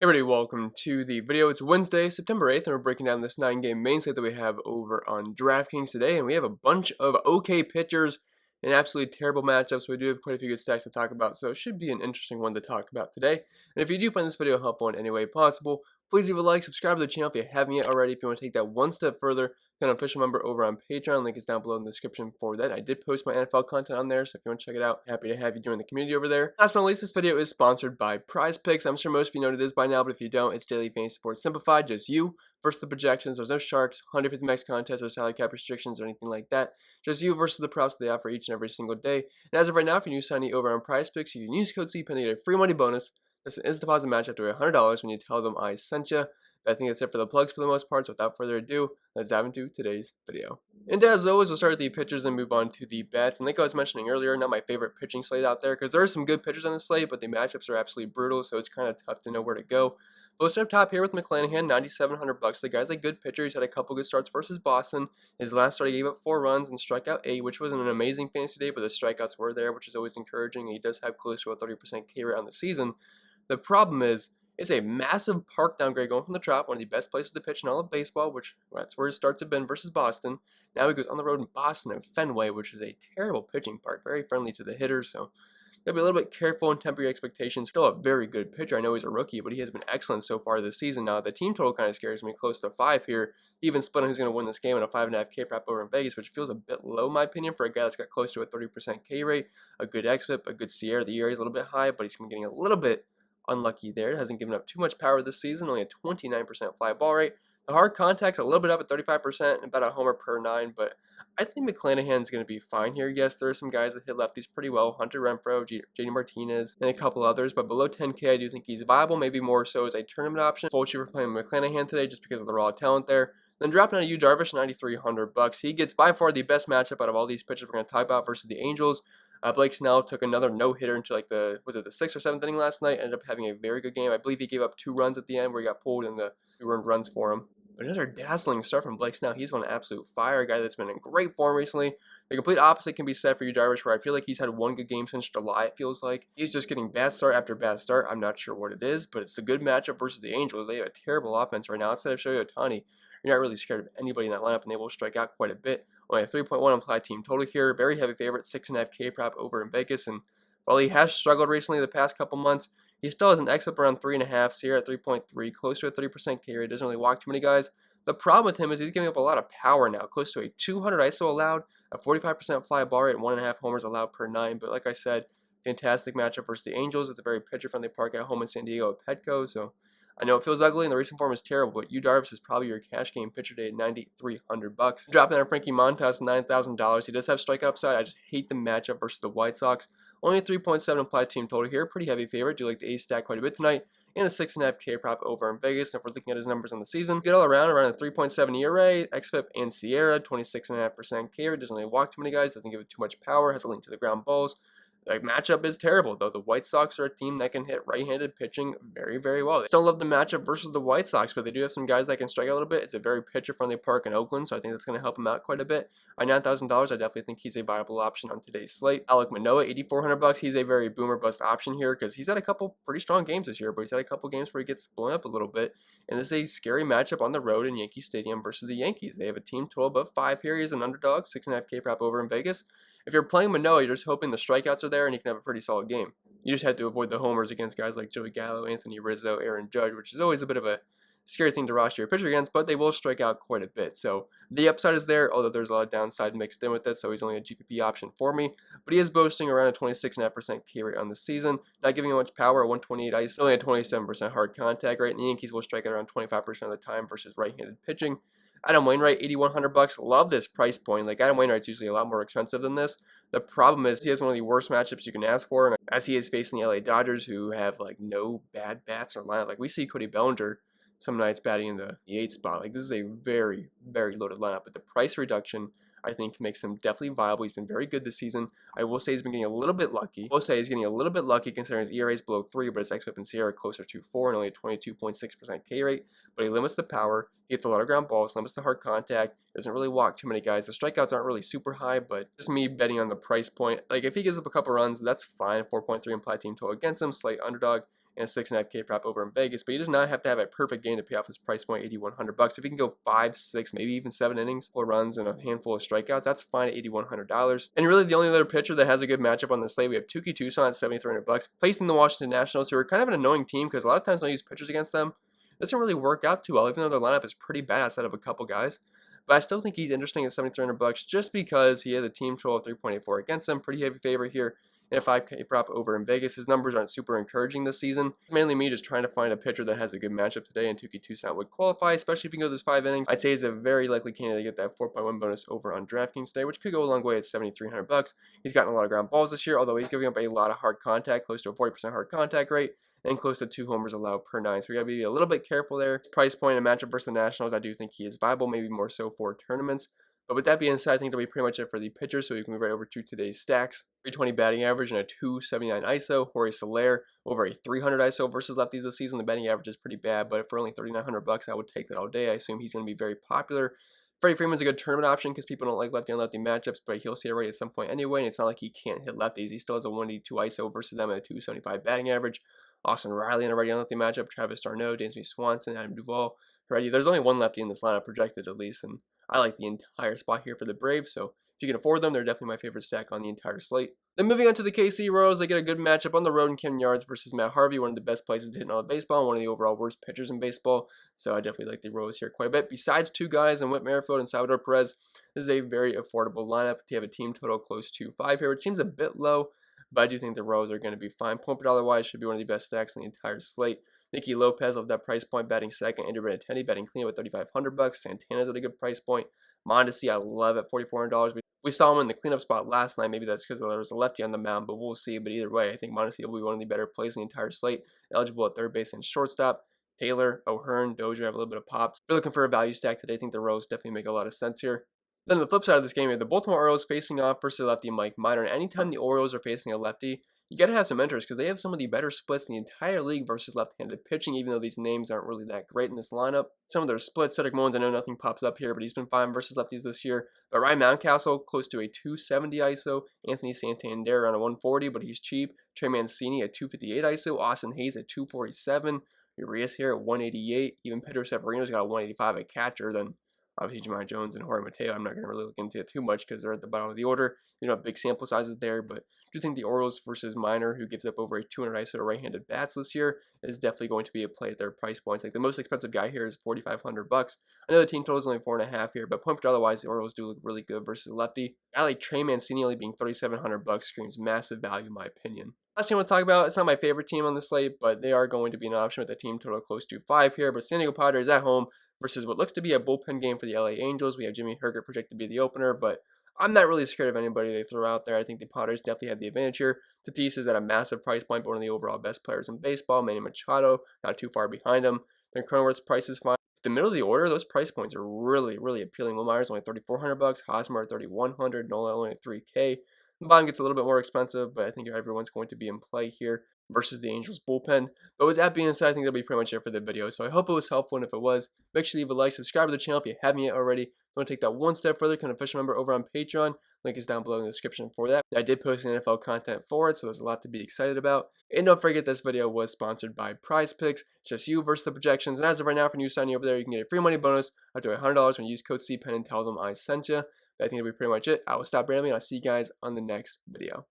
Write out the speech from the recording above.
Hey everybody, welcome to the video. It's Wednesday, September 8th, and we're breaking down this 9-game main slate that we have over on DraftKings today, and we have a bunch of okay pitchers and absolutely terrible matchups. We do have quite a few good stacks to talk about, so it should be an interesting one to talk about today. And if you do find this video helpful in any way possible, please leave a like, subscribe to the channel if you haven't yet already. If you want to take that one step further, become an official member over on Patreon. Link is down below in the description for that. I did post my NFL content on there, so if you want to check it out, happy to have you join the community over there. Last but not least, this video is sponsored by Prize Picks. I'm sure most of you know what it is by now, but if you don't, it's daily fantasy sports simplified. Just you versus the projections. There's no sharks, 150 max contests, or salary cap restrictions or anything like that. Just you versus the props they offer each and every single day. And as of right now, if you're new signing over on Prize Picks, you can use code CPENNELL to get a free money bonus. This is a deposit match up to $100 when you tell them I sent you. I think that's it for the plugs for the most part, so without further ado, let's dive into today's video. And as always, we'll start with the pitchers and move on to the bats. And like I was mentioning earlier, not my favorite pitching slate out there, because there are some good pitchers on the slate, but the matchups are absolutely brutal, so it's kind of tough to know where to go. But let's start up top here with McClanahan, $9,700. The guy's a good pitcher. He's had a couple good starts versus Boston. His last start, he gave up 4 runs and struck out 8, which wasn't an amazing fantasy day, but the strikeouts were there, which is always encouraging. He does have close to a 30% K rate on the season. The problem is, it's a massive park downgrade going from the Trop, one of the best places to pitch in all of baseball, which that's where his starts have been versus Boston. Now he goes on the road in Boston and Fenway, which is a terrible pitching park, very friendly to the hitters, so gotta be a little bit careful and temper your expectations. Still a very good pitcher. I know he's a rookie, but he has been excellent so far this season. Now the team total kind of scares me, close to 5 here. Even split on who's going to win this game at a 5.5 K prop over in Vegas, which feels a bit low in my opinion for a guy that's got close to a 30% K rate, a good xFIP, a good Sierra. The ERA is a little bit high, but he's been getting a little bit unlucky there. Hasn't given up too much power this season, only a 29% fly ball rate. The hard contact's a little bit up at 35%, about a homer per 9, but I think McClanahan's going to be fine here. Yes, there are some guys that hit lefties pretty well, Hunter Renfroe, JD Martinez, and a couple others, but below 10K, I do think he's viable, maybe more so as a tournament option. Full cheaper playing McClanahan today just because of the raw talent there. Then dropping out of Darvish, $9,300. He gets by far the best matchup out of all these pitchers we're going to talk about versus the Angels. Blake Snell took another no-hitter into like the 6th or 7th inning last night. Ended up having a very good game. I believe he gave up 2 runs at the end where he got pulled and the 2 earned runs for him. But another dazzling start from Blake Snell. He's on absolute fire, a guy that's been in great form recently. The complete opposite can be said for Darvish, where I feel like he's had one good game since July, it feels like. He's just getting bad start after bad start. I'm not sure what it is, but it's a good matchup versus the Angels. They have a terrible offense right now. Instead of Shohei Ohtani, you're not really scared of anybody in that lineup, and they will strike out quite a bit. Only a 3.1 implied team total here. Very heavy favorite, 6.5 K prop over in Vegas. And while he has struggled recently the past couple months, he still has an xFIP around 3.5, Sierra at 3.3, close to a 30% K rate. Doesn't really walk too many guys. The problem with him is he's giving up a lot of power now, close to a 200 ISO allowed, a 45% fly ball rate, and 1.5 homers allowed per 9. But like I said, fantastic matchup versus the Angels. It's a very pitcher-friendly park at home in San Diego at Petco, so I know it feels ugly and the recent form is terrible, but Darvish is probably your cash game pitcher today at $9,300. Dropping out Frankie Montas, $9,000. He does have strike upside. I just hate the matchup versus the White Sox. Only a 3.7 implied team total here. Pretty heavy favorite. Do like the ace stack quite a bit tonight. And a 6.5 K prop over in Vegas. And if we're looking at his numbers on the season, good all around a 3.7 ERA, xFIP and Sierra, 26.5% K rate. Doesn't really walk too many guys. Doesn't give it too much power. Has a link to the ground balls. The matchup is terrible, though. The White Sox are a team that can hit right-handed pitching very, very well. They still love the matchup versus the White Sox, but they do have some guys that can strike a little bit. It's a very pitcher-friendly park in Oakland, so I think that's going to help him out quite a bit. At $9,000, I definitely think he's a viable option on today's slate. Alek Manoah, $8,400. He's a very boomer-bust option here because he's had a couple pretty strong games this year, but he's had a couple games where he gets blown up a little bit. And this is a scary matchup on the road in Yankee Stadium versus the Yankees. They have a team total above 5 here. He's an underdog, 6.5 K prop over in Vegas. If you're playing Manoah, you're just hoping the strikeouts are there and he can have a pretty solid game. You just have to avoid the homers against guys like Joey Gallo, Anthony Rizzo, Aaron Judge, which is always a bit of a scary thing to roster your pitcher against, but they will strike out quite a bit. So the upside is there, although there's a lot of downside mixed in with it, so he's only a GPP option for me. But he is boasting around a 26.5% K rate on the season, not giving him much power, 128 ice, only a 27% hard contact rate, and the Yankees will strike out around 25% of the time versus right-handed pitching. Adam Wainwright, $8,100. Love this price point. Like, Adam Wainwright's usually a lot more expensive than this. The problem is he has one of the worst matchups you can ask for, and as he is facing the LA Dodgers, who have like no bad bats in their lineup. Like, we see Cody Bellinger some nights batting in the 8th spot. Like, this is a very, very loaded lineup, but the price reduction I think makes him definitely viable. He's been very good this season. I will say he's been getting a little bit lucky. Considering his ERA is below 3, but his xFIP and Sierra are closer to 4 and only a 22.6% K rate. But he limits the power. He gets a lot of ground balls, limits the hard contact. Doesn't really walk too many guys. The strikeouts aren't really super high, but just me betting on the price point. Like, if he gives up a couple runs, that's fine. 4.3 implied team total against him. Slight underdog. and a 6.5K prop over in Vegas. But he does not have to have a perfect game to pay off his price point, $8,100. If he can go 5, 6, maybe even 7 innings, 4 runs, and a handful of strikeouts, that's fine at $8,100. And really, the only other pitcher that has a good matchup on the slate, we have Tuki Tucson at $7,300, facing the Washington Nationals, who are kind of an annoying team because a lot of times when I use pitchers against them, it doesn't really work out too well, even though their lineup is pretty bad outside of a couple guys. But I still think he's interesting at $7,300 just because he has a team total of 3.84 against him. Pretty heavy favorite here. And a 5K prop over in Vegas. His numbers aren't super encouraging this season. It's mainly me just trying to find a pitcher that has a good matchup today, and Tuki Tucson would qualify, especially if you can go those 5 innings. I'd say he's a very likely candidate to get that 4.1 bonus over on DraftKings today, which could go a long way at $7,300. He's gotten a lot of ground balls this year, although he's giving up a lot of hard contact, close to a 40% hard contact rate, and close to 2 homers allowed per 9. So we got to be a little bit careful there. Price point and matchup versus the Nationals, I do think he is viable, maybe more so for tournaments. But with that being said, I think that'll be pretty much it for the pitchers, so we can move right over to today's stacks. 320 batting average and a 279 ISO. Jorge Soler over a 300 ISO versus lefties this season. The batting average is pretty bad, but for only $3,900, I would take that all day. I assume he's going to be very popular. Freddie Freeman's a good tournament option because people don't like lefty on lefty matchups, but he'll see a rate at some point anyway, and it's not like he can't hit lefties. He still has a 182 ISO versus them at a 275 batting average. Austin Riley in a ready on lefty matchup. Travis d'Arnaud, Dansby Swanson, Adam Duvall. Ready. There's only one lefty in this lineup projected at least, and I like the entire spot here for the Braves, so if you can afford them, they're definitely my favorite stack on the entire slate. Then moving on to the KC Royals, they get a good matchup on the road in Ken Yards versus Matt Harvey, one of the best places to hit in all of baseball, and one of the overall worst pitchers in baseball, so I definitely like the Royals here quite a bit. Besides 2 guys in Whit Merrifield and Salvador Perez, this is a very affordable lineup. They have a team total close to 5 here, which seems a bit low, but I do think the Royals are going to be fine. Point per dollar wise, should be one of the best stacks in the entire slate. Nicky Lopez of that price point batting second. Andrew Benintendi batting clean at $3,500. Santana's at a good price point. Mondesi I love at $4,400. We saw him in the cleanup spot last night. Maybe that's because there was a lefty on the mound, but we'll see. But either way, I think Mondesi will be one of the better plays in the entire slate. Eligible at third base and shortstop. Taylor, O'Hearn, Dozier have a little bit of pops. If you're looking for a value stack today, I think the Royals definitely make a lot of sense here. Then on the flip side of this game, we have the Baltimore Orioles facing off versus lefty Mike Minor. And anytime the Orioles are facing a lefty, you got to have some interest because they have some of the better splits in the entire league versus left-handed pitching, even though these names aren't really that great in this lineup. Some of their splits, Cedric Mullins, I know nothing pops up here, but he's been fine versus lefties this year. But Ryan Mountcastle, close to a 270 ISO. Anthony Santander around a 140, but he's cheap. Trey Mancini at 258 ISO. Austin Hayes at 247. Urias here at 188. Even Pedro Severino's got a 185 at catcher. Then obviously Jemai Jones and Jorge Mateo, I'm not going to really look into it too much because they're at the bottom of the order. You know, big sample sizes there, but I do think the Orioles versus Minor, who gives up over a 200 ISO to right-handed bats this year, is definitely going to be a play at their price points. Like the most expensive guy here is $4,500. I know the team total is only 4.5 here, but point per dollar wise, the Orioles do look really good versus lefty. I like Trey Mancini only being $3,700 screams massive value in my opinion. Last team I want to talk about, it's not my favorite team on the slate, but they are going to be an option with a team total close to 5 here. But San Diego Padres at home versus what looks to be a bullpen game for the LA Angels. We have Jimmy Herget projected to be the opener, but I'm not really scared of anybody they throw out there. I think the Padres definitely have the advantage here. Tatis is at a massive price point, but one of the overall best players in baseball. Manny Machado, not too far behind him. Then Cronenworth's price is fine. The middle of the order, those price points are really, really appealing. Will Myers only $3,400, Hosmer at $3,100, Nola only at $3K. The bottom gets a little bit more expensive, but I think everyone's going to be in play here versus the Angels bullpen. But with that being said, I think that'll be pretty much it for the video. So I hope it was helpful, and if it was, make sure to leave a like, subscribe to the channel if you haven't yet already. If you want to take that one step further, become an official member over on Patreon. Link is down below in the description for that. I did post NFL content for it, so there's a lot to be excited about. And don't forget, this video was sponsored by Prize Picks. It's just you versus the projections. And as of right now, for new signing over there, you can get a free money bonus up to $100 when you use code CPEN and tell them I sent you. I think that'll be pretty much it. I will stop rambling, and I'll see you guys on the next video.